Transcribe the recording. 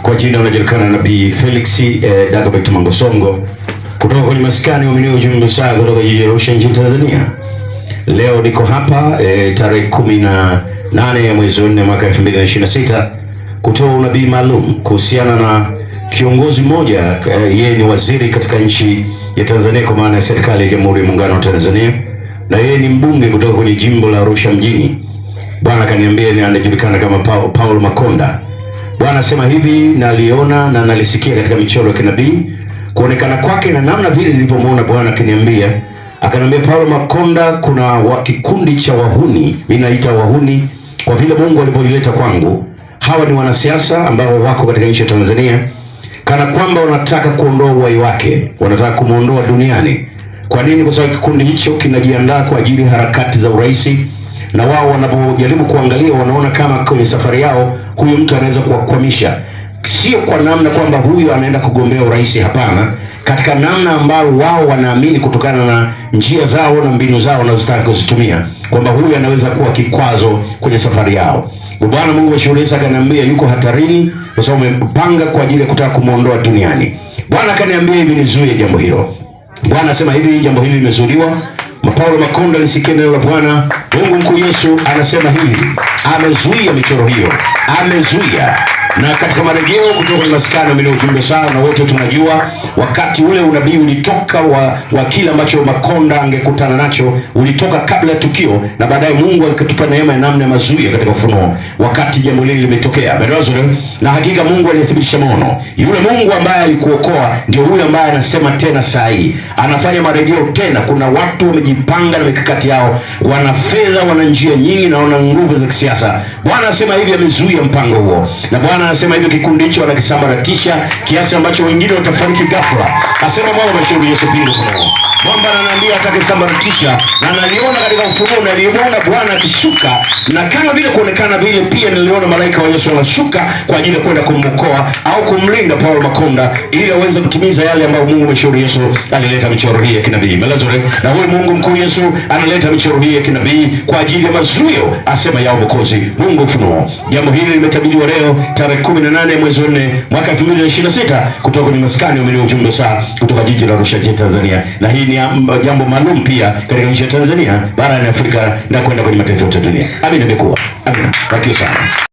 Kwa jina unajulikana Nabii Felix Dagobert Mangosongo kutoka kwenye maskani wa ujumbe saa kutoka jijini Arusha nchini Tanzania. Leo niko hapa tarehe 18 ya mwezi wa 4 mwaka 2026 kutoa unabii maalum kuhusiana na kiongozi mmoja, yeye ni waziri katika nchi ya Tanzania kwa maana ya serikali ya Jamhuri ya Muungano wa Tanzania, na yeye ni mbunge kutoka kwenye jimbo la Arusha mjini. Bwana kaniambia ni anajulikana kama Paul Makonda. Bwana sema hivi, naliona na nalisikia katika michoro ya kinabii kuonekana kwake na namna vile nilivyomuona. Bwana akaniambia, akaniambia Paul Makonda, kuna kikundi cha wahuni, mimi naita wahuni kwa vile Mungu alivyoleta kwangu. Hawa ni wanasiasa ambao wako katika nchi ya Tanzania, kana kwamba wanataka kuondoa uhai wake, wanataka kumuondoa duniani. Kwa nini? Kwa sababu kikundi hicho kinajiandaa kwa ajili ya harakati za urais, na wao wanapojaribu kuangalia wanaona kama kwenye safari yao huyu mtu anaweza kuwakwamisha. Sio kwa namna kwamba huyu anaenda kugombea urais, hapana, katika namna ambayo wao wanaamini kutokana na njia zao na mbinu zao wanazotaka kuzitumia, kwamba huyu anaweza kuwa kikwazo kwenye safari yao. Bwana Mungu ashuhudia, akaniambia yuko hatarini kwa sababu umepanga kwa ajili ya kutaka kumuondoa duniani. Bwana akaniambia hivi, nizuie jambo hilo. Bwana asema hivi, jambo hili limezuiliwa. Paulo Makonda alisikia neno la Bwana. Mungu mkuu Yesu anasema hivi, amezuia michoro hiyo, amezuia. Na katika marejeo kutoka kwa maskani mimi ujumbe sana, na wote tunajua wakati ule unabii ulitoka wa kila ambacho Makonda angekutana nacho, ulitoka kabla ya tukio, na baadaye Mungu akatupa neema ya namna ya mazuia katika Ufunuo wakati jambo hili limetokea. Na hakika Mungu alithibitisha maono. Yule Mungu ambaye alikuokoa ndio yule ambaye anasema tena saa hii anafanya marejeo tena. Kuna watu wamejipanga na mikakati yao, wana fedha, wana njia nyingi na wana nguvu za kisiasa. Bwana anasema hivi, amezuia mpango huo. Na Bwana anasema hivi, kikundi hicho wanakisambaratisha kiasi ambacho wengine watafariki ghafla. Asema Bwana mashauri Yesu pingo kwa Mwamba ananiambia atakisambaratisha, na naliona katika Ufunuo, na niliona Bwana akishuka, na kama vile kuonekana vile pia niliona malaika wa Yesu wanashuka kwa ajili ya kwenda kumwokoa au kumlinda Paul Makonda ili aweze kutimiza yale ambayo Mungu mashauri Yesu alileta michoro hii ya kinabii. Melazore, na huyu Mungu mkuu Yesu analeta michoro hii ya kinabii kwa ajili ya mazuio, asema yao Mwokozi Mungu Ufunuo. Jambo hili limetabiriwa leo tarehe 18 mwezi wa 4 mwaka 2026 kutoka kwenye maskani wa ujumbe saa kutoka jiji la Arusha nchini Tanzania. Na hii ni jambo maalum pia katika nchi ya Tanzania, barani Afrika na kwenda kwenye mataifa yote ya dunia. Amina, imekuwa. Amina. Asante sana.